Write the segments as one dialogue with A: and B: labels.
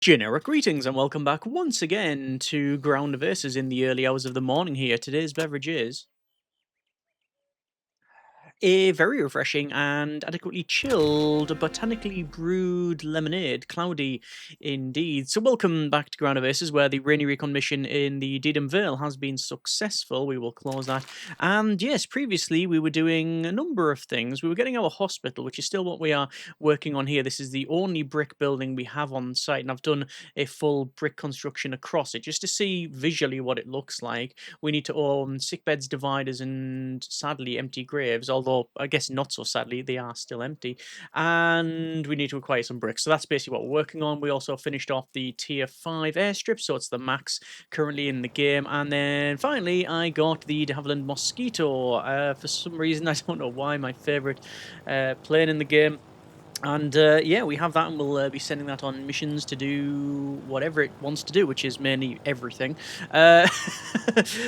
A: Generic greetings and welcome back once again to Ground Versus in the early hours of the morning here. Today's beverage is a very refreshing and adequately chilled, botanically brewed lemonade. Cloudy indeed. So, welcome back to Ground Versus, where the rainy recon mission in the Dedham Vale has been successful. We will close that. And yes, previously we were doing a number of things. We were getting our hospital, which is still what we are working on here. This is the only brick building we have on site, and I've done a full brick construction across it just to see visually what it looks like. We need to own sick beds, dividers, and sadly empty graves, although I guess not so sadly, they are still empty. And we need to acquire some bricks. So that's basically what we're working on. We also finished off the tier 5 airstrip, so it's the max currently in the game. And then finally, I got the de Havilland Mosquito. For some reason, I don't know why, my favorite plane in the game. And yeah, we have that, and we'll be sending that on missions to do whatever it wants to do, which is mainly everything.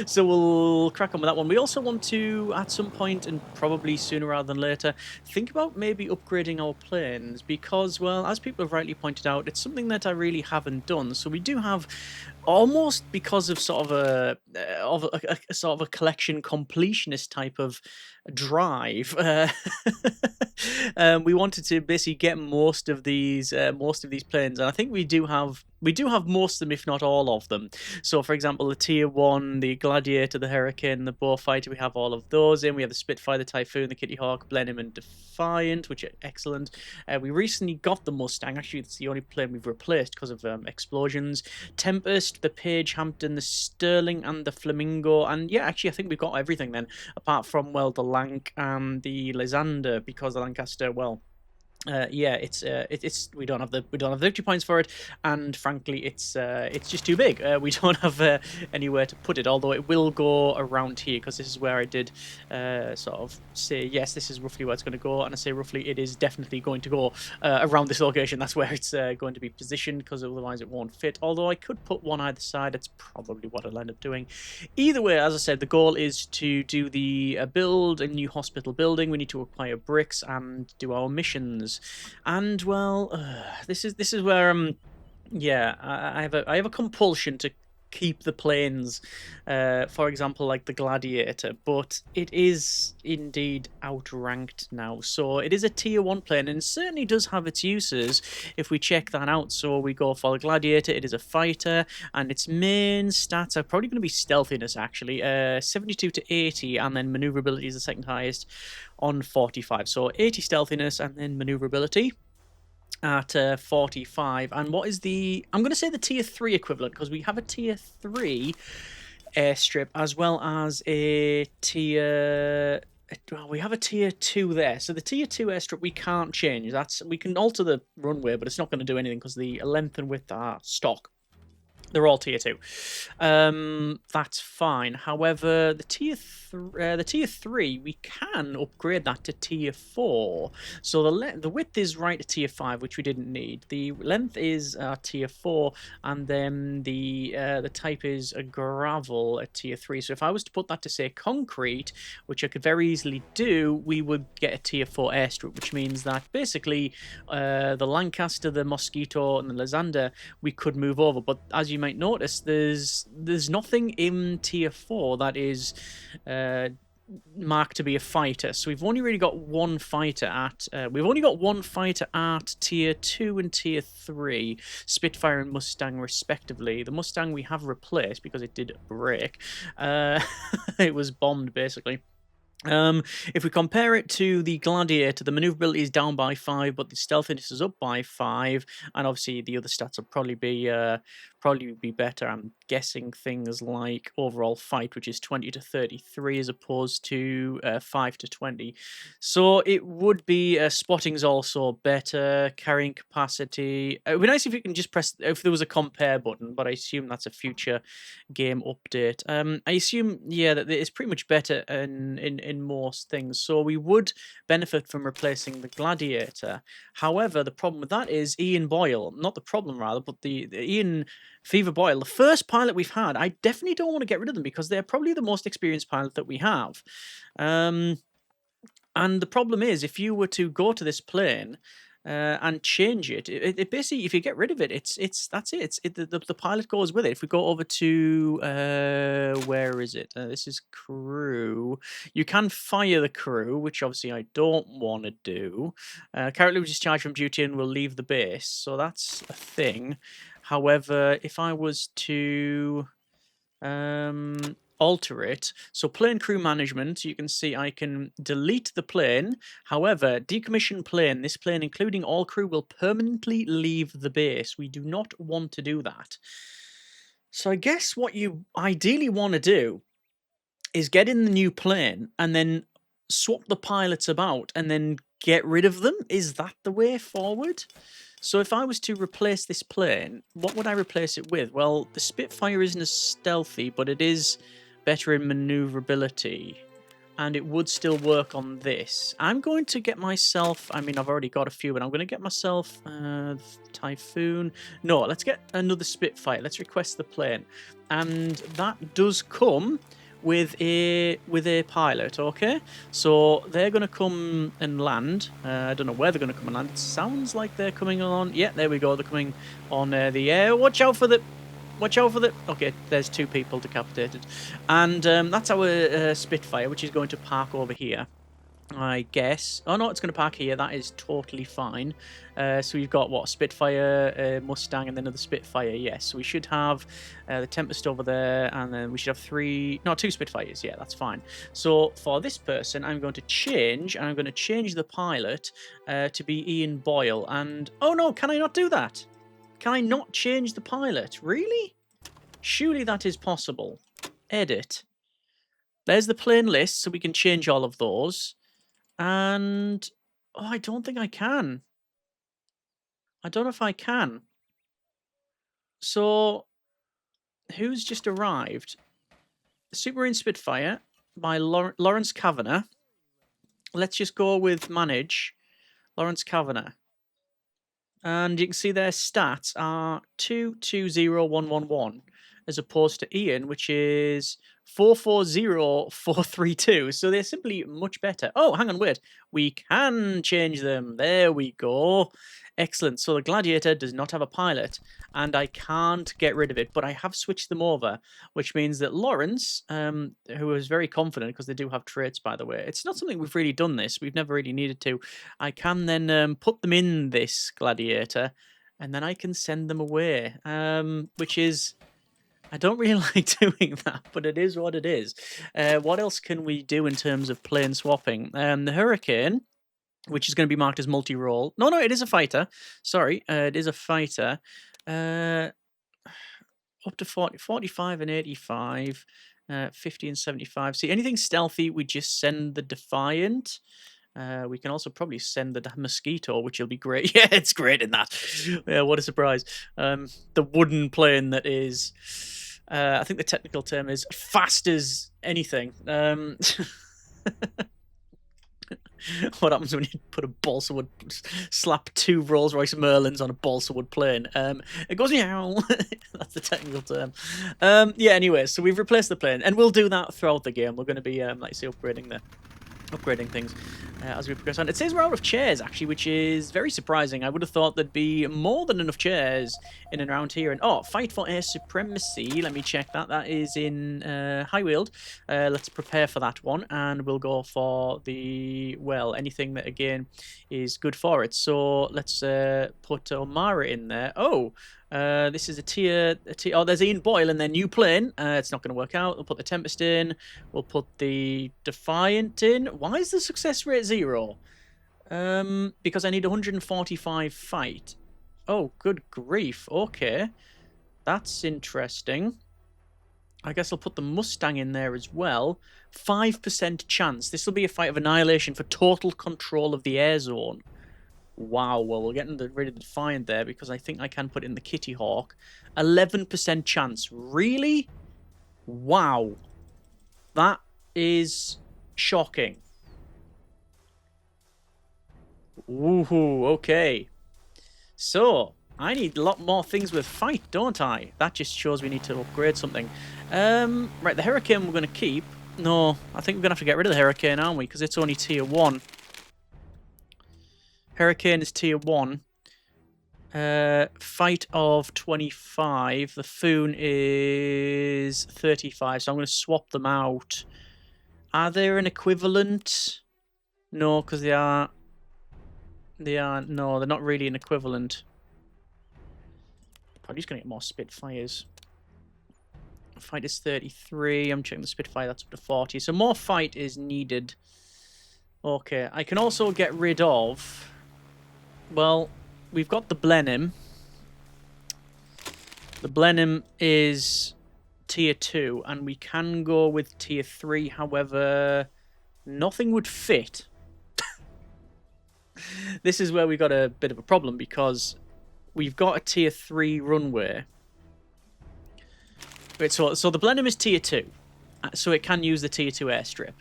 A: So we'll crack on with that one. We also want to, at some point, and probably sooner rather than later, think about maybe upgrading our planes because, well, as people have rightly pointed out, it's something that I really haven't done. So we do have, almost because of sort of a sort of a collection completionist type of drive. We wanted to basically get most of these planes, and I think we do have most of them, if not all of them. So, for example, the Tier 1, the Gladiator, the Hurricane, the Beaufighter, we have all of those in. We have the Spitfire, the Typhoon, the Kitty Hawk, Blenheim, and Defiant, which are excellent. We recently got the Mustang. Actually, it's the only plane we've replaced because of explosions. Tempest, the Page Hampton, the Sterling, and the Flamingo. And yeah, actually, I think we've got everything then, apart from, well, the Lanc and the Lysander, because the Lancaster, well, yeah, it's we don't have the victory points for it, and frankly, it's just too big. We don't have anywhere to put it. Although it will go around here because this is where I did sort of say yes, this is roughly where it's going to go, and I say roughly, it is definitely going to go around this location. That's where it's going to be positioned because otherwise it won't fit. Although I could put one either side. That's probably what I'll end up doing. Either way, as I said, the goal is to do the build a new hospital building. We need to acquire bricks and do our missions. And well, this is where yeah, I have a compulsion to keep the planes, for example, like the Gladiator, but it is indeed outranked now. So it is a tier 1 plane, and it certainly does have its uses if we check that out. So we go for the Gladiator. It is a fighter, and its main stats are probably going to be stealthiness, actually, 72 to 80, and then maneuverability is the second highest on 45. So 80 stealthiness, and then maneuverability at 45. And what is the, I'm going to say the tier 3 equivalent, because we have a tier 3 airstrip as well as a tier, well, we have a tier 2 there. So the tier 2 airstrip we can't change. We can alter the runway, but it's not going to do anything because the length and width are stock. They're all tier 2. That's fine. However, the tier 3, we can upgrade that to tier 4. So the width is right at tier 5, which we didn't need. The length is tier 4, and then the type is a gravel at tier 3. So if I was to put that to say concrete, which I could very easily do, we would get a tier 4 airstrip, which means that basically the Lancaster, the Mosquito, and the Lysander we could move over. But as you might notice, there's nothing in tier 4 that is marked to be a fighter. So we've only really got one fighter at tier 2 and tier 3, Spitfire and Mustang respectively. The Mustang we have replaced because it did break. It was bombed basically. If we compare it to the Gladiator, the maneuverability is down by 5, but the stealthiness is up by 5, and obviously the other stats will probably be better. I'm guessing things like overall fight, which is 20 to 33 as opposed to 5 to 20. So it would be spotting's also better, carrying capacity. It would be nice if you can just press if there was a compare button, but I assume that's a future game update. I assume, yeah, that it's pretty much better in most things. So we would benefit from replacing the Gladiator. However, the problem with that is Ian Boyle, not the problem rather, but the Ian Fever Boyle, the first pilot we've had. I definitely don't want to get rid of them because they're probably the most experienced pilot that we have. And the problem is, if you were to go to this plane, and change it. It basically, if you get rid of it, that's it. The pilot goes with it. If we go over to where is it? This is crew. You can fire the crew, which obviously I don't want to do. Currently, we're discharged from duty and we'll leave the base, so that's a thing. However, if I was to alter it, so plane crew management, you can see I can delete the plane. However, decommission plane, this plane including all crew will permanently leave the base. We do not want to do that. So I guess what you ideally want to do is get in the new plane and then swap the pilots about and then get rid of them. Is that the way forward? So if I was to replace this plane, what would I replace it with? Well, the Spitfire isn't as stealthy, but it is better in maneuverability. And it would still work on this. I'm going to get myself... I mean, I've already got a few, but I'm going to get myself Typhoon. No, let's get another Spitfire. Let's request the plane. And that does come with a pilot, okay? So they're going to come and land. I don't know where they're going to come and land. It sounds like they're coming on... Yeah, there we go. They're coming on the air. Watch out for the... Watch out for the... Okay, there's 2 people decapitated. And that's our Spitfire, which is going to park over here, I guess. Oh, no, it's going to park here. That is totally fine. So we've got, what, Spitfire, Mustang, and then another Spitfire. Yes, so we should have the Tempest over there, and then we should have 2 Spitfires. Yeah, that's fine. So for this person, I'm going to change, and I'm going to change the pilot to be Ian Boyle. And, oh no, can I not do that? Can I not change the pilot? Really? Surely that is possible. Edit. There's the plane list, so we can change all of those. And... oh, I don't think I can. I don't know if I can. So, who's just arrived? Submarine Spitfire by Lawrence Kavanagh. Let's just go with manage. Lawrence Kavanagh. And you can see their stats are 220111 as opposed to Ian, which is 440432. So they're simply much better. Oh, hang on, wait. We can change them. There we go. Excellent. So the Gladiator does not have a pilot, and I can't get rid of it, but I have switched them over, which means that Lawrence, who is very confident, because they do have traits, by the way, it's not something we've really done this. We've never really needed to. I can then put them in this Gladiator, and then I can send them away, which is... I don't really like doing that, but it is what it is. What else can we do in terms of plane swapping? The Hurricane, which is going to be marked as multi-role. No, it is a fighter. Sorry, it is a fighter. Up to 40, 45 and 85, 50 and 75. See, anything stealthy, we just send the Defiant. We can also probably send the Mosquito, which will be great. Yeah, it's great in that. Yeah, what a surprise. The wooden plane that is... I think the technical term is fast as anything. What happens when you put a balsa wood, slap 2 Rolls-Royce Merlins on a balsa wood plane? It goes meow. That's the technical term. Yeah, anyway, so we've replaced the plane, and we'll do that throughout the game. We're going to be, like I say, upgrading things as we progress on. It says we're out of chairs, actually, which is very surprising. I would have thought there'd be more than enough chairs in and around here. And oh, fight for air supremacy. Let me check that. That is in High Wheeled. Let's prepare for that one, and we'll go for the, well, anything that again is good for it. So let's put Omara in there. Oh, this is a tier. Oh, there's Ian Boyle in their new plane. It's not going to work out. We'll put the Tempest in. We'll put the Defiant in. Why is the success rate 0? Because I need 145 fight. Oh, good grief. Okay. That's interesting. I guess I'll put the Mustang in there as well. 5% chance. This will be a fight of annihilation for total control of the air zone. Wow, well, we're getting rid of the Defiant there because I think I can put in the Kitty Hawk. 11% chance. Really? Wow. That is shocking. Woohoo, okay. So, I need a lot more things with fight, don't I? That just shows we need to upgrade something. Right, the Hurricane we're going to keep. No, I think we're going to have to get rid of the Hurricane, aren't we? Because it's only tier 1. Hurricane is tier 1. Fight of 25. The Foon is 35. So I'm going to swap them out. Are they an equivalent? No, because they are. No, they're not really an equivalent. Probably just going to get more Spitfires. Fight is 33. I'm checking the Spitfire. That's up to 40. So more fight is needed. Okay. I can also get rid of... Well, we've got the Blenheim. The Blenheim is tier 2, and we can go with tier 3. However, nothing would fit. This is where we got a bit of a problem, because we've got a tier 3 runway. Wait, so the Blenheim is tier 2, so it can use the tier 2 airstrip.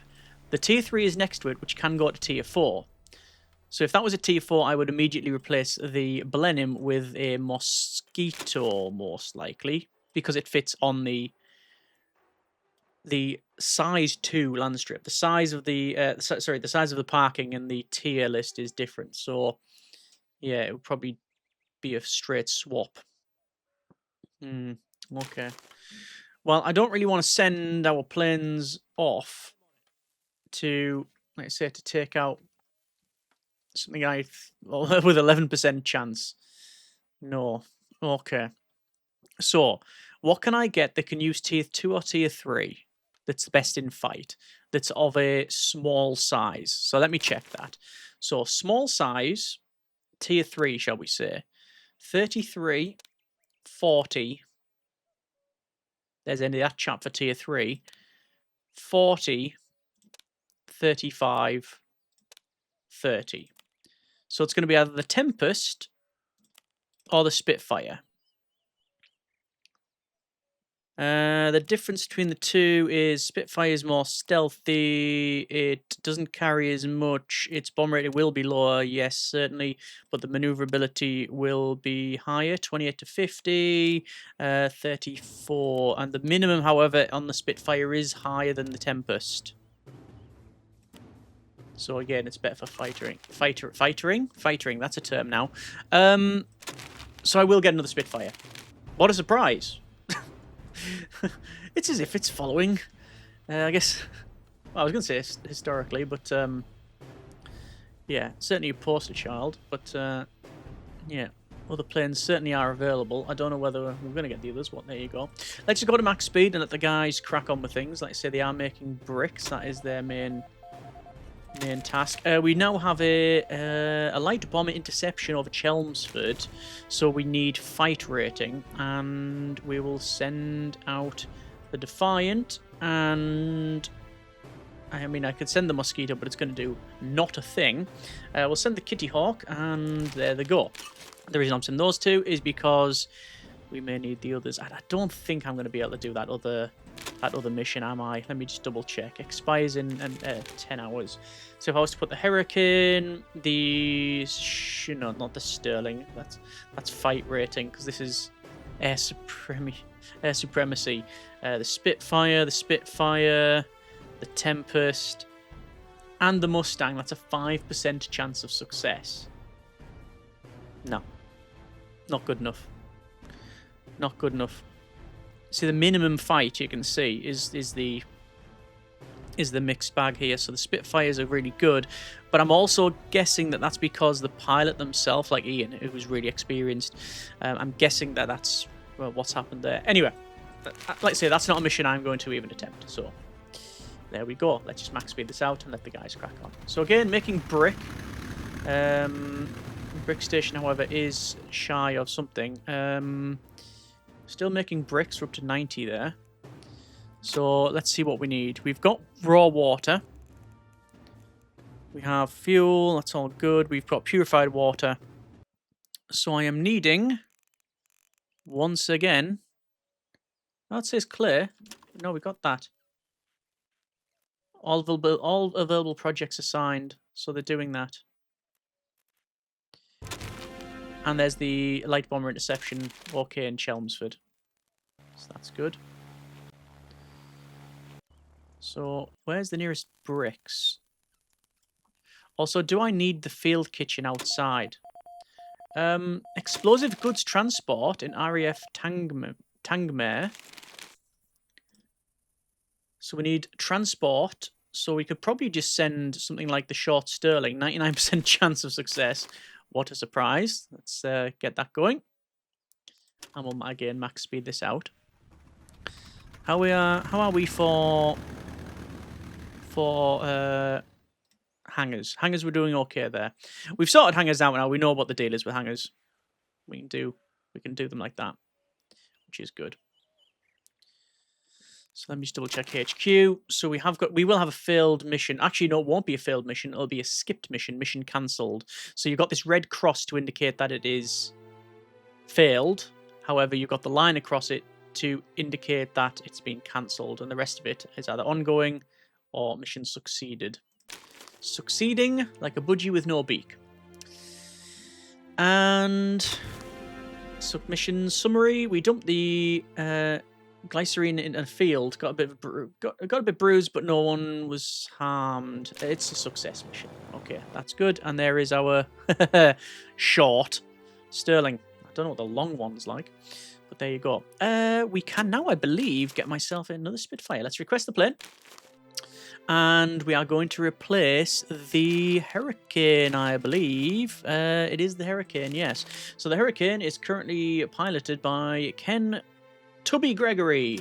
A: The tier 3 is next to it, which can go to tier 4. So if that was a tier 4, I would immediately replace the Blenheim with a Mosquito, most likely, because it fits on the size 2 land strip. The size of the the size of the parking and the tier list is different. So yeah, it would probably be a straight swap. Okay. Well, I don't really want to send our planes off to, like I say, to take out something with 11% chance. No. Okay. So, what can I get that can use tier 2 or tier 3 that's the best in fight, that's of a small size? So let me check that. So small size, tier 3, shall we say. 33, 40. There's any that chap for tier 3. 40, 35, 30. So it's going to be either the Tempest or the Spitfire. The difference between the two is Spitfire is more stealthy. It doesn't carry as much. Its bomb rate will be lower, yes, certainly, but the maneuverability will be higher, 28 to 50, 34. And the minimum, however, on the Spitfire is higher than the Tempest. So again, it's better for fightering. Fightering, that's a term now. So I will get another Spitfire. What a surprise. It's as if it's following, I guess, well, I was going to say historically, but yeah, certainly a poster child, but yeah, other planes certainly are available. I don't know whether we're going to get the others. Well, there you go. Let's just go to max speed and let the guys crack on with things. Like I say, they are making bricks. That is their main task. We now have a light bomber interception over Chelmsford, so we need fight rating, and we will send out the Defiant, and I mean, I could send the Mosquito, but it's going to do not a thing. We'll send the Kitty Hawk, and there they go. The reason I'm sending those two is because we may need the others. And I don't think I'm going to be able to do that other mission, am I? Let me just double check. Expires in 10 hours. So if I was to put the Hurricane, no, not the Sterling. That's fight rating, because this is air supremacy. The Spitfire, the Tempest, and the Mustang. That's a 5% chance of success. No, not good enough. Not good enough. See, the minimum fight you can see is the mixed bag here. So the Spitfires are really good, but I'm also guessing that that's because the pilot themselves, like Ian, who was really experienced, I'm guessing that that's what's happened there. Anyway, like I say, that's not a mission I'm going to even attempt. So there we go. Let's just max speed this out and let the guys crack on. So again, making brick. Brick station, however, is shy of something. Still making bricks. We're up to 90 there. So let's see what we need. We've got raw water. We have fuel. That's all good. We've got purified water. So I am needing, once again, that says clear. No, we got that. All available projects assigned. So they're doing that. And there's the light bomber interception, okay, in Chelmsford. So that's good. So where's the nearest bricks? Also, do I need the field kitchen outside? Explosive goods transport in RAF Tangmere. So we need transport. So we could probably just send something like the short Sterling. 99% chance of success. What a surprise. Let's get that going. And we'll again max speed this out. How are we for hangers? Hangers, we're doing okay there. We've sorted hangers out now. We know what the deal is with hangers. We can do them like that, which is good. So let me just double check HQ. So we will have a failed mission. Actually, no, it won't be a failed mission. It'll be a skipped mission, mission cancelled. So you've got this red cross to indicate that it is failed. However, you've got the line across it to indicate that it's been cancelled, and the rest of it is either ongoing or mission succeeded. Succeeding like a budgie with no beak. And submission summary: we dumped the glycerine in a field. Got a bit bruised, but no one was harmed. It's a success mission. Okay, that's good. And there is our short Sterling. I don't know what the long one's like, but there you go. We can now, I believe, get myself another Spitfire. Let's request the plane. And we are going to replace the Hurricane, I believe. It is the Hurricane, yes. So the Hurricane is currently piloted by Ken Tubby Gregory.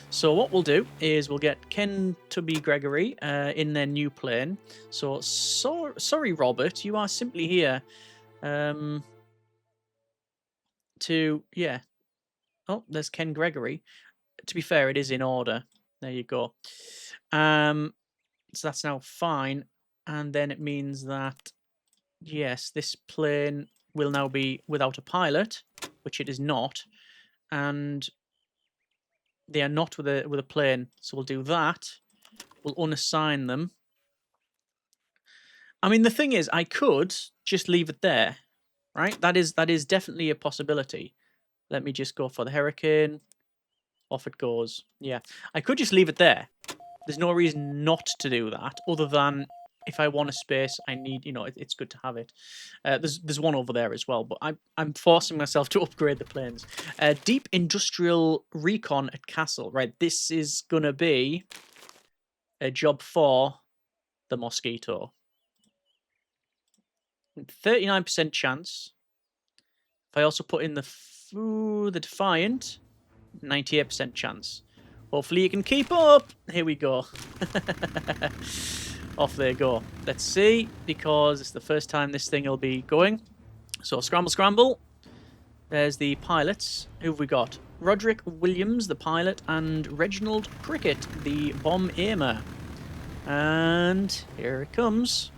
A: So what we'll do is we'll get Ken Tubby Gregory in their new plane. So sorry, Robert, you are simply here yeah. Oh, there's Ken Gregory. To be fair, it is in order. There you go. So that's now fine. And then it means that, yes, this plane will now be without a pilot, which it is not. And they are not with a plane. So we'll do that. We'll unassign them. I mean, the thing is, I could just leave it there, right? That is definitely a possibility. Let me just go for the Hurricane. Off it goes. Yeah, I could just leave it there. There's no reason not to do that, other than if I want a space, I need, it's good to have it. There's one over there as well, but I'm forcing myself to upgrade the planes. Deep Industrial Recon at Castle. Right, this is going to be a job for the Mosquito. 39% chance. If I also put in the Defiant, 98% chance. Hopefully you can keep up. Here we go. Off they go. Let's see, because it's the first time this thing will be going. So scramble, scramble. There's the pilots. Who have we got? Roderick Williams, the pilot, and Reginald Cricket, the bomb aimer. And here it comes.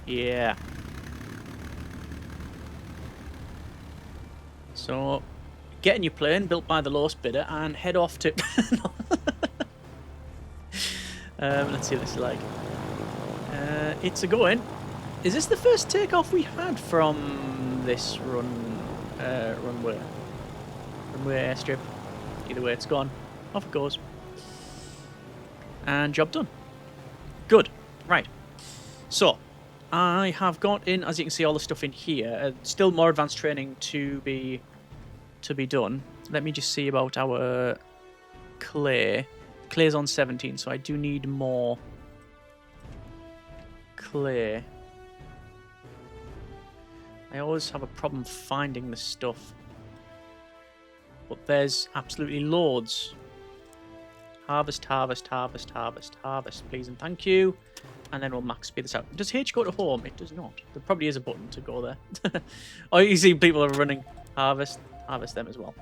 A: Yeah. So get in your plane, built by the lowest bidder, and head off to... let's see what this is like. It's a going. Is this the first takeoff we had from this runway airstrip? Either way, it's gone. Off it goes. And job done. Good. Right. So, I have got in, as you can see, all the stuff in here. Still more advanced training to be done. Let me just see about our clay. Clay's on 17, so I do need more clay. I always have a problem finding the stuff, but there's absolutely loads. Harvest, harvest, harvest, harvest, harvest, please and thank you. And then we'll max speed this out. Does H go to home? It does not. There probably is a button to go there. Oh, you see people are running harvest them as well.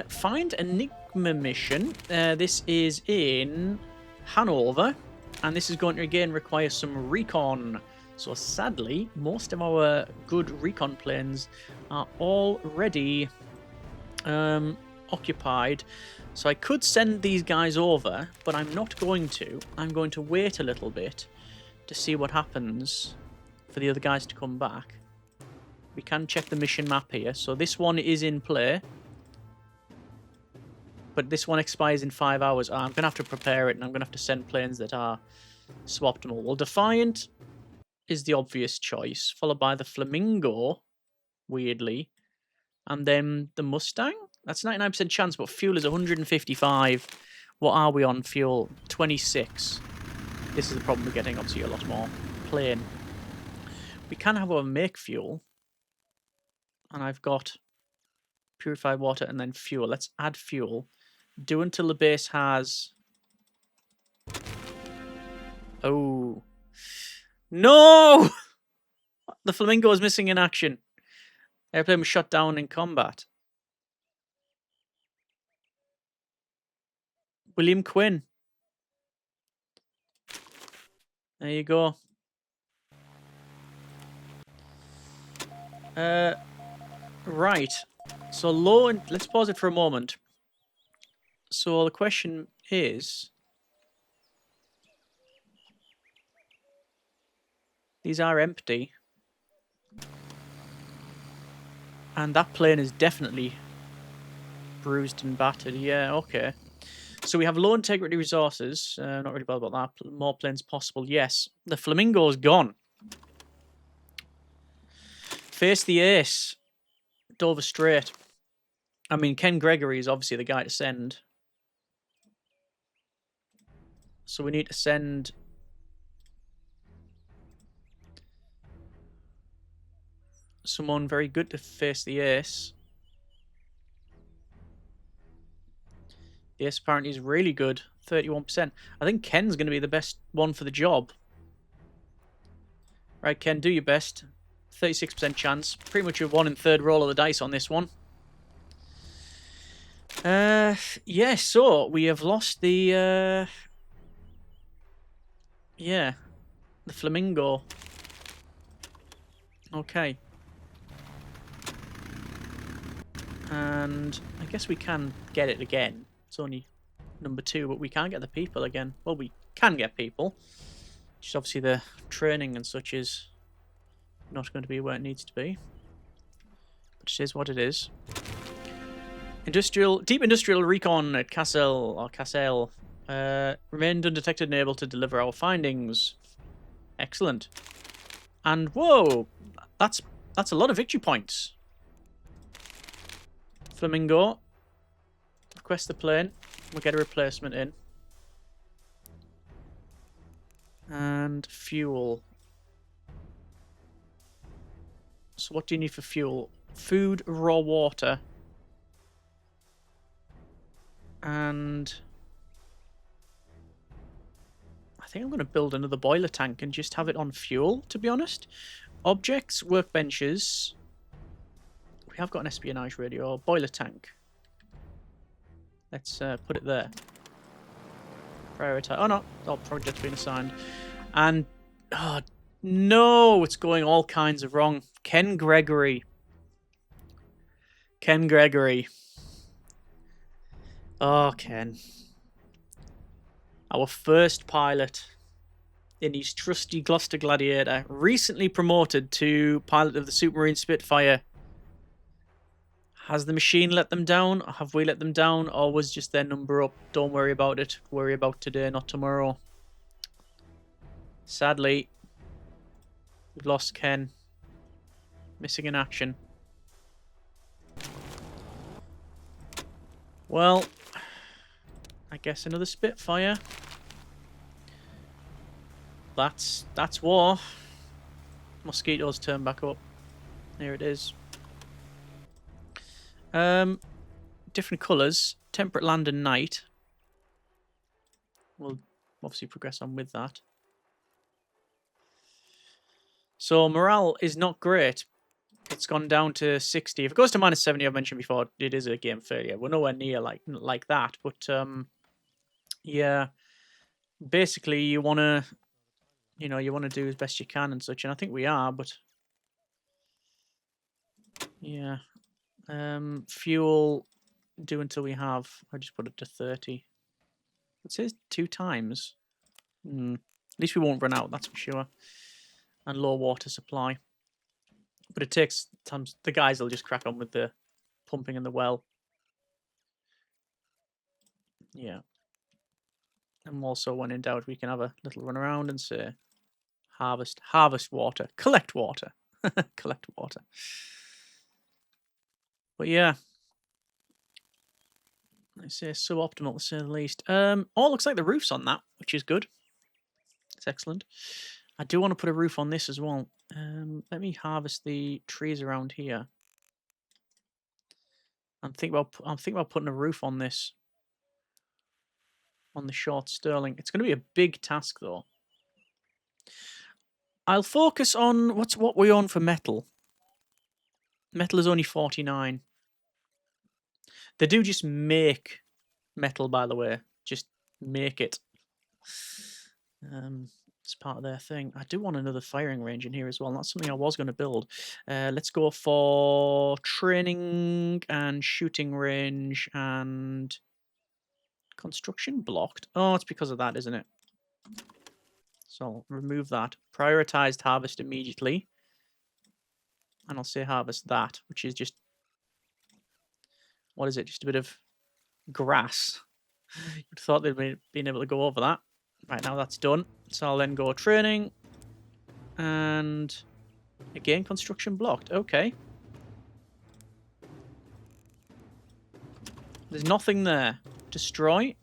A: Find Enigma mission. This is in Hanover, and this is going to again require some recon. So sadly, most of our good recon planes are already occupied. So I could send these guys over, but I'm not going to. I'm going to wait a little bit to see what happens for the other guys to come back. We can check the mission map here. So this one is in play, but this one expires in 5 hours. I'm going to have to prepare it, and I'm going to have to send planes that are Suboptimal. Well, Defiant is the obvious choice, followed by the Flamingo, weirdly, and then the Mustang. That's 99% chance, but fuel is 155. What are we on fuel? 26. This is the problem we're getting, obviously, a lot more plain. We can, however, make fuel. And I've got purified water and then fuel. Let's add fuel. Do until the base has... Oh. No! The Flamingo is missing in action. Airplane was shot down in combat. William Quinn. There you go. Right. So low and let's pause it for a moment. So the question is, these are empty. And that plane is definitely bruised and battered. Yeah, okay. So we have low integrity resources. Not really bothered about that. More planes possible. Yes. The Flamingo's gone. Face the ace. Dover Strait. I mean, Ken Gregory is obviously the guy to send. So we need to send... someone very good to face the ace. The ace apparently is really good. 31%. I think Ken's going to be the best one for the job. Right, Ken, do your best. 36% chance. Pretty much a 1 in 3rd roll of the dice on this one. Yeah, so we have lost the, yeah, the Flamingo. Okay. And I guess we can get it again. It's only number 2, but we can't get the people again. Well, we can get people. Just obviously the training and such is not going to be where it needs to be. But it is what it is. Deep industrial recon at Cassel remained undetected and able to deliver our findings. Excellent. And whoa, that's a lot of victory points. Flamingo, request the plane. We'll get a replacement in. And fuel. So what do you need for fuel? Food, raw water. And I think I'm going to build another boiler tank and just have it on fuel, to be honest. Objects, workbenches. We have got an espionage radio. Boiler tank. Let's put it there. Prioritize. Oh no, all projects being assigned. And oh no, it's going all kinds of wrong. Ken Gregory. Ken Gregory. Oh, Ken. Our first pilot in his trusty Gloucester Gladiator, recently promoted to pilot of the Supermarine Spitfire. Has the machine let them down? Have we let them down? Or was just their number up? Don't worry about it. Worry about today, not tomorrow. Sadly, we've lost Ken. Missing in action. Well, I guess another Spitfire. That's war. Mosquitoes turn back up. Here it is. Different colours. Temperate land and night. We'll obviously progress on with that. So morale is not great. It's gone down to 60. If it goes to minus 70, I've mentioned before, it is a game failure. We're nowhere near like that. But yeah, basically you want to, you want to do as best you can and such, and I think we are. But yeah, fuel, do until we have. I just put it to 30. It says 2 times. At least we won't run out. That's for sure. And low water supply. But it takes times. The guys will just crack on with the pumping in the well. Yeah. And also, when in doubt, we can have a little run around and say, harvest water, collect water, collect water. But yeah, I say suboptimal to say the least. Oh, looks like the roof's on that, which is good. It's excellent. I do want to put a roof on this as well. Let me harvest the trees around here. I'm thinking about putting a roof on this, on the short sterling. It's going to be a big task though. I'll focus on what we're on for metal. Metal is only 49. They do just make metal, by the way. Just make it. It's part of their thing. I do want another firing range in here as well. That's something I was going to build. Let's go for training and shooting range and construction blocked. Oh, it's because of that, isn't it? So I'll remove that. Prioritized harvest immediately. And I'll say harvest that, which is just... What is it? Just a bit of grass. You'd thought they'd been able to go over that. Right, now that's done. So I'll then go training. And again, construction blocked. Okay. There's nothing there. Destroy.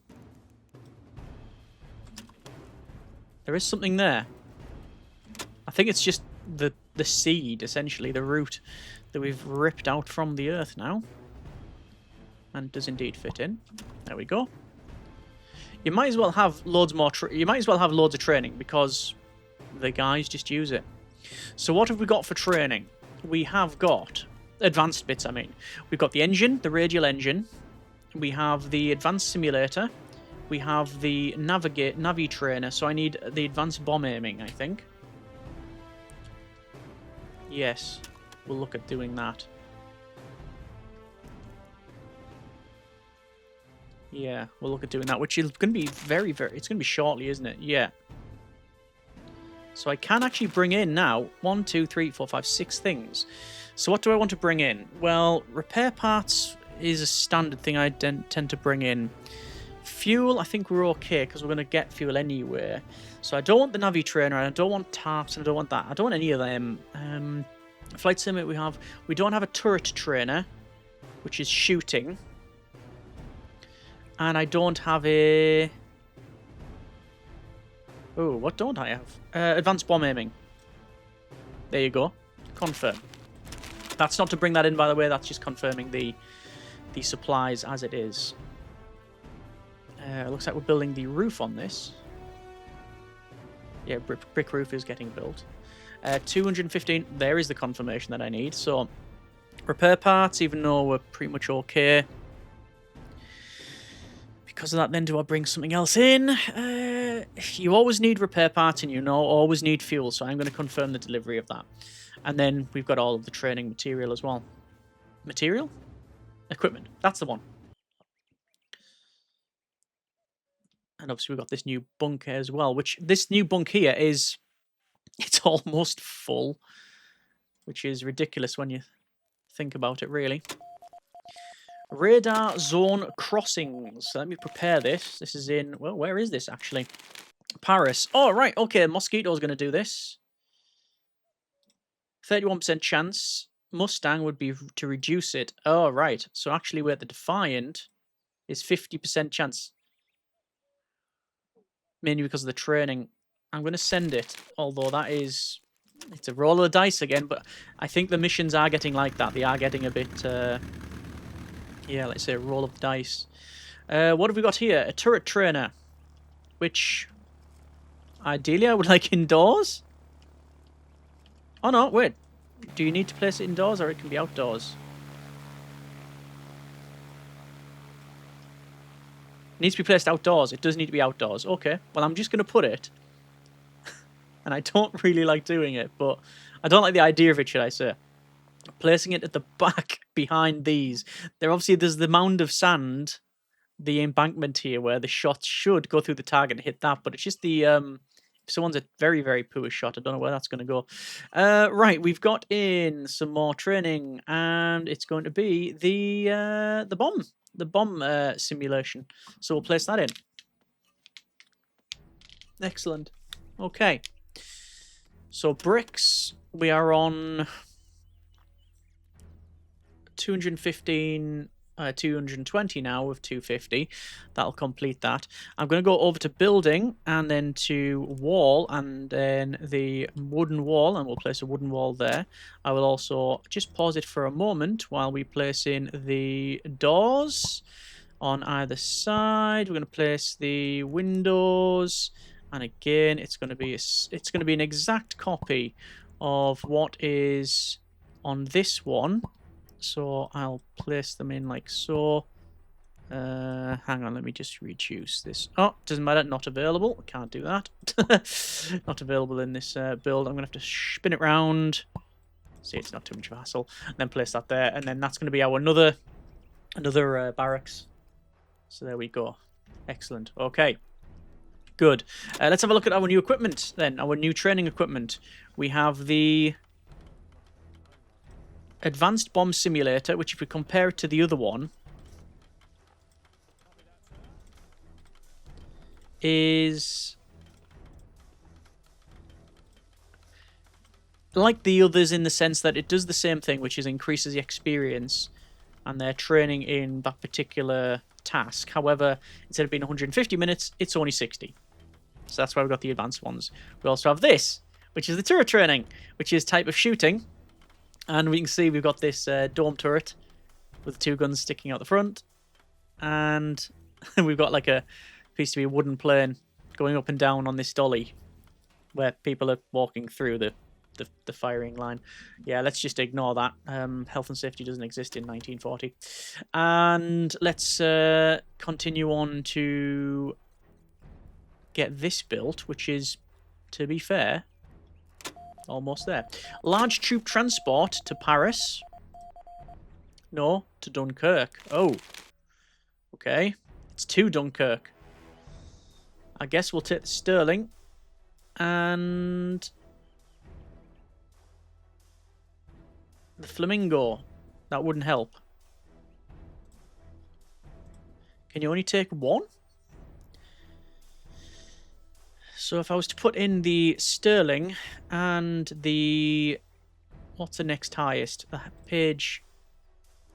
A: There is something there. I think it's just the seed, essentially, the root that we've ripped out from the earth now. And does indeed fit in. There we go. You might as well have loads more. You might as well have loads of training because the guys just use it. So what have we got for training? We have got advanced bits. I mean, we've got the engine, the radial engine. We have the advanced simulator. We have the navi trainer. So I need the advanced bomb aiming, I think. Yes, we'll look at doing that. Yeah, we'll look at doing that, which is going to be very, it's going to be shortly, isn't it? Yeah. So I can actually bring in now 1, 2, 3, 4, 5, 6 things. So what do I want to bring in? Well, repair parts is a standard thing I tend to bring in. Fuel, I think we're okay because we're going to get fuel anyway. So I don't want the Navi trainer, I don't want tarps, and I don't want that. I don't want any of them. Flight simulator we don't have a turret trainer, which is shooting. And I don't have a... Oh, what don't I have? Advanced bomb aiming. There you go. Confirm. That's not to bring that in, by the way. That's just confirming the supplies as it is. Looks like we're building the roof on this. Yeah, brick roof is getting built. 215. There is the confirmation that I need. So, repair parts, even though we're pretty much okay. Because of that, then, do I bring something else in? You always need repair parts and you always need fuel, so I'm going to confirm the delivery of that. And then we've got all of the training material as well. Material? Equipment. That's the one. And obviously we've got this new bunker as well, which this new bunk here is... It's almost full, which is ridiculous when you think about it, really. Radar zone crossings. So let me prepare this. This is in... Well, where is this, actually? Paris. Oh, right. Okay, Mosquito's going to do this. 31% chance. Mustang would be to reduce it. Oh, right. So actually, we're at the Defiant is 50% chance. Mainly because of the training. I'm going to send it. Although that is... It's a roll of the dice again, but I think the missions are getting like that. They are getting a bit... Yeah, let's say a roll of the dice. What have we got here? A turret trainer. Which... Ideally, I would like indoors. Oh, no, wait. Do you need to place it indoors or it can be outdoors? It needs to be placed outdoors. It does need to be outdoors. Okay, well, I'm just going to put it. And I don't really like doing it, but I don't like the idea of it, should I say. Placing it at the back behind these. There's the mound of sand, the embankment here, where the shot should go through the target and hit that, but it's just the... If someone's a very, very poor shot, I don't know where that's going to go. Right, we've got in some more training, and it's going to be the bomb simulation. So we'll place that in. Excellent. Okay. So bricks, we are on 215, 220 now with 250. That'll complete that. I'm going to go over to building and then to wall and then the wooden wall, and we'll place a wooden wall there. I will also just pause it for a moment while we place in the doors on either side. We're going to place the windows, and again, it's going to be an exact copy of what is on this one. So I'll place them in like so. Hang on, let me just reduce this. Oh, doesn't matter, not available. Can't do that. Not available in this build. I'm going to have to spin it round. See, it's not too much of a hassle. And then place that there, and then that's going to be our another barracks. So there we go. Excellent. Okay. Good. Let's have a look at our new equipment then. Our new training equipment. We have the Advanced Bomb Simulator, which if we compare it to the other one, is like the others in the sense that it does the same thing, which is increases the experience and their training in that particular task. However, instead of being 150 minutes, it's only 60. So that's why we've got the advanced ones. We also have this, which is the turret training, which is type of shooting. And we can see we've got this dome turret with 2 guns sticking out the front. And we've got like a piece to be a wooden plane going up and down on this dolly where people are walking through the firing line. Yeah, let's just ignore that. Health and safety doesn't exist in 1940. And let's continue on to get this built, which is, to be fair, almost there. Large troop transport to Paris. No, to Dunkirk. Oh. Okay. It's to Dunkirk. I guess we'll take the Sterling. And the Flamingo. That wouldn't help. Can you only take one? So if I was to put in the Sterling and the... What's the next highest? The Page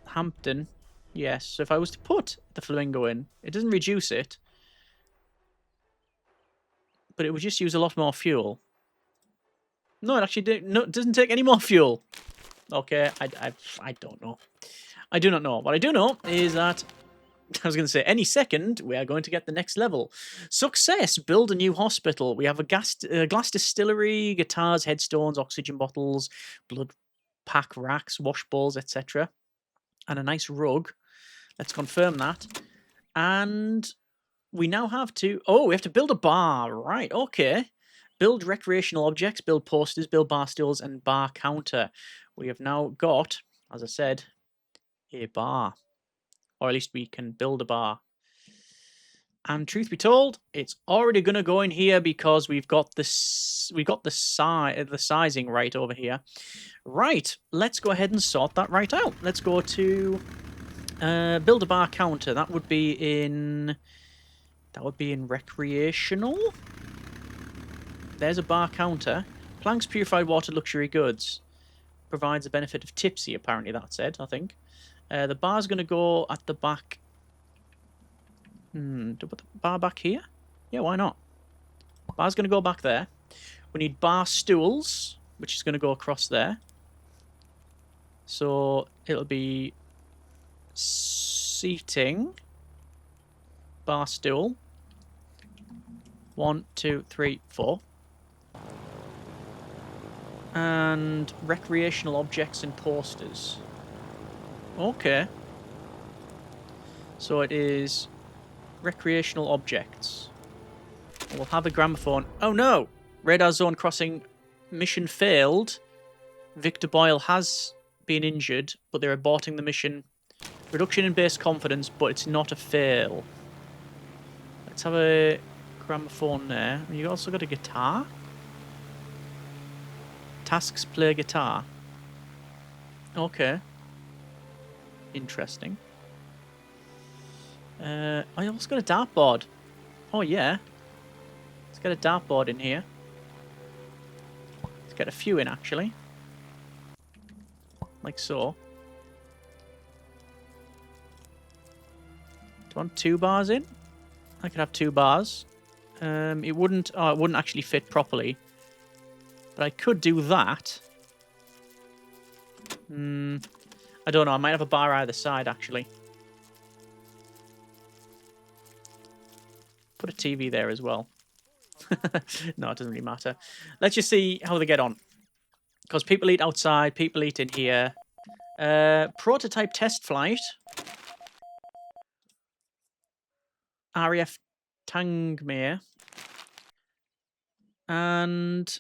A: Hampton. Yes, so if I was to put the Flamingo in, it doesn't reduce it. But it would just use a lot more fuel. No, it actually doesn't take any more fuel. Okay, I don't know. I do not know. What I do know is that I was going to say, any second, we are going to get the next level. Success! Build a new hospital. We have a glass distillery, guitars, headstones, oxygen bottles, blood pack racks, wash bowls, etc. And a nice rug. Let's confirm that. And we now have to... Oh, we have to build a bar. Right, okay. Build recreational objects, build posters, build bar stools, and bar counter. We have now got, as I said, a bar. Or at least we can build a bar. And truth be told, it's already going to go in here because we've got the sizing right over here. Right, let's go ahead and sort that right out. Let's go to build a bar counter. That would be in recreational. There's a bar counter. Planks, purified water, luxury goods. Provides the benefit of tipsy, apparently that said, I think. The bar's going to go at the back. Do we put the bar back here? Yeah, why not? Bar's going to go back there. We need bar stools, which is going to go across there. So it'll be seating. Bar stool. 1, 2, 3, 4. And recreational objects and posters. Okay. So it is recreational objects. We'll have a gramophone. Oh no! Radar zone crossing. Mission failed. Victor Boyle has been injured, but they're aborting the mission. Reduction in base confidence, but it's not a fail. Let's have a gramophone there. You also got a guitar? Tasks play guitar. Okay. Interesting. I also got a dartboard. Oh yeah. get a dartboard in here. Let's get a few in, actually. Like so. Do I want 2 bars in? I could have 2 bars. It wouldn't actually fit properly. But I could do that. I don't know. I might have a bar either side, actually. Put a TV there as well. No, it doesn't really matter. Let's just see how they get on. Because people eat outside, people eat in here. Prototype test flight. RAF Tangmere. And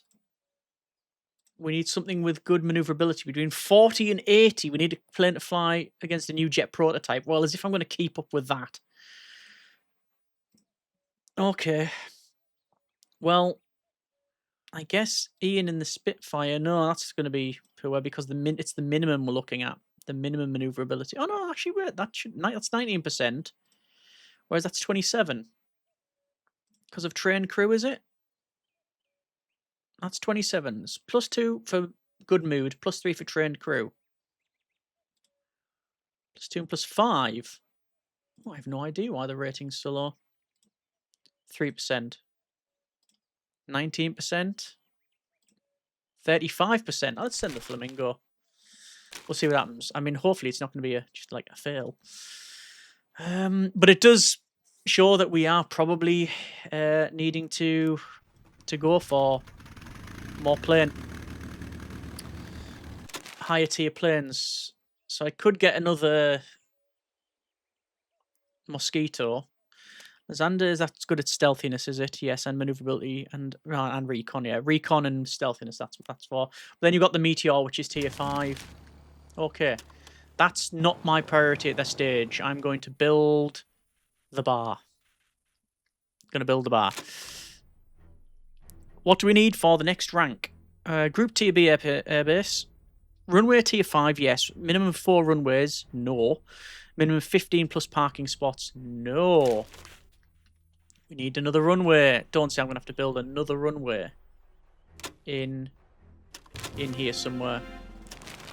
A: we need something with good maneuverability. Between 40 and 80. We need a plane to fly against a new jet prototype. Well, as if I'm going to keep up with that. Okay. Well, I guess Ian in the Spitfire. No, that's going to be poor because it's the minimum we're looking at. The minimum maneuverability. Oh, no, actually, wait. That's 19%. Whereas that's 27. Because of trained crew, is it? That's 27. Plus 2 for good mood, plus 3 for trained crew. Plus 2 and plus 5. Oh, I have no idea why the rating's so low. 3%. 19%. 35%. Let's send the Flamingo. We'll see what happens. I mean, hopefully it's not going to be just like a fail. But it does show that we are probably needing to go for more higher tier planes. So I could get another Mosquito. Xander, that's good at stealthiness, is it? Yes, and maneuverability and recon. Yeah, recon and stealthiness. That's what that's for. But then you've got the Meteor, which is tier 5. Okay, that's not my priority at this stage. I'm going to build the bar. Going to build the bar. What do we need for the next rank? Group tier B airbase. Runway tier 5, yes. Minimum 4 runways, no. Minimum 15 plus parking spots, no. We need another runway. Don't say I'm going to have to build another runway in here somewhere.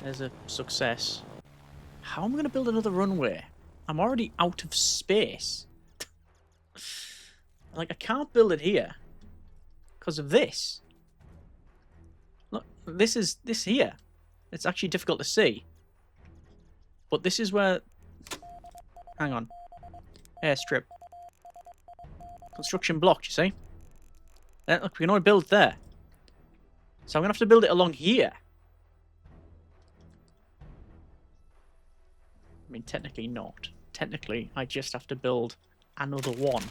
A: There's a success. How am I going to build another runway? I'm already out of space. Like, I can't build it here because of this. Look, this here. It's actually difficult to see. But this is where... Hang on. Airstrip. Construction blocked, you see? Look, we can only build there. So I'm going to have to build it along here. I mean, technically not. Technically, I just have to build another one.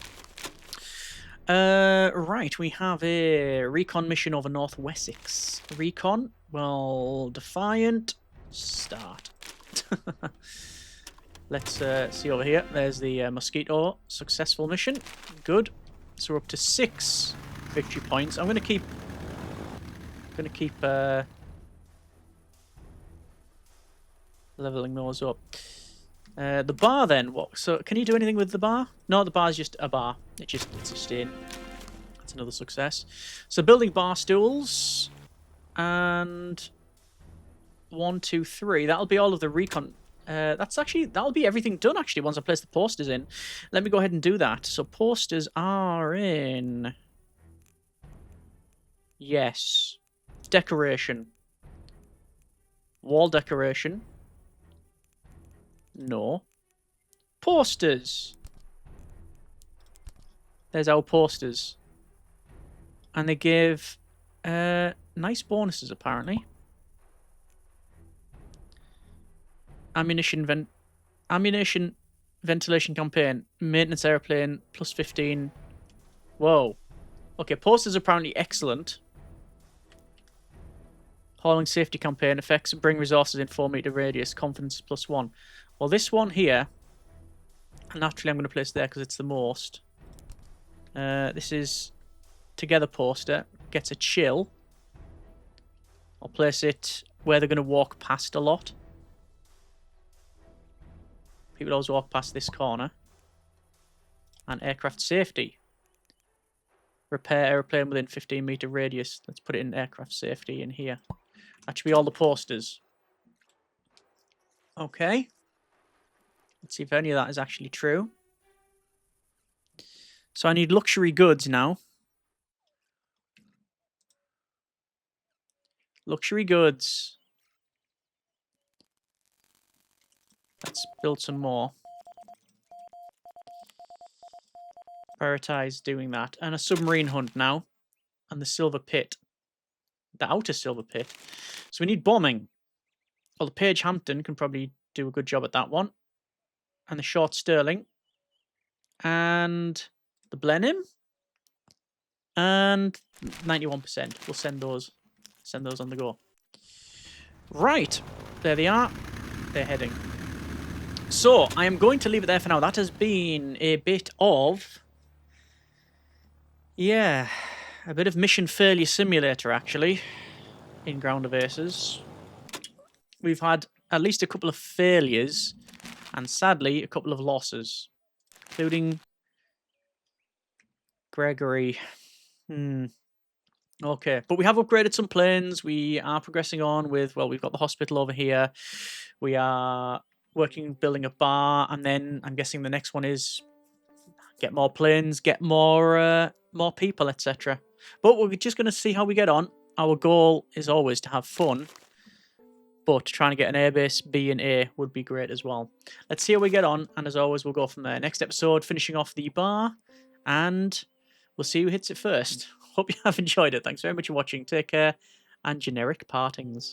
A: Right, we have a recon mission over North Wessex. Recon, well, Defiant, start. Let's see over here. There's the Mosquito. Successful mission. Good. So we're up to 6 victory points. I'm going to keep leveling those up. The bar then. What? So can you do anything with the bar? No, the bar's just a bar. It's just in. That's another success. So building bar stools and 1, 2, 3. That'll be all of the recon. That'll be everything done actually once I place the posters in. Let me go ahead and do that. So posters are in. Yes. Decoration. Wall decoration. No. Posters. There's our posters. And they give nice bonuses apparently. Ammunition ventilation campaign. Maintenance airplane plus 15. Whoa. Okay, posters are apparently excellent. Hauling safety campaign effects bring resources in 4-meter radius. Confidence plus 1. Well, this one here, naturally I'm going to place there because it's the most. This is together poster. Gets a chill. I'll place it where they're going to walk past a lot. People always walk past this corner. And aircraft safety. Repair aeroplane within 15-meter radius. Let's put it in aircraft safety in here. That should be all the posters. Okay. Let's see if any of that is actually true. So I need luxury goods now. Luxury goods. Let's build some more. Prioritize doing that. And a submarine hunt now. And the silver pit. The outer silver pit. So we need bombing. Well, the Page Hampton can probably do a good job at that one. And the short Sterling. And the Blenheim. And 91%. We'll send those on the go. Right. There they are. They're heading. So, I am going to leave it there for now. That has been a bit of... yeah, a bit of Mission Failure Simulator, actually, in Ground of Aces. We've had at least a couple of failures, and sadly, a couple of losses, including Gregory. Okay, but we have upgraded some planes. We are progressing on with, well, we've got the hospital over here. We are building a bar, and then I'm guessing the next one is get more planes, get more people, etc. But we're just going to see how we get on. Our goal is always to have fun, but trying to get an airbase B and A would be great as well. Let's see how we get on, and as always, we'll go from there. Next episode, finishing off the bar, and we'll see who hits it first. Hope you have enjoyed it. Thanks very much for watching. Take care, and generic partings.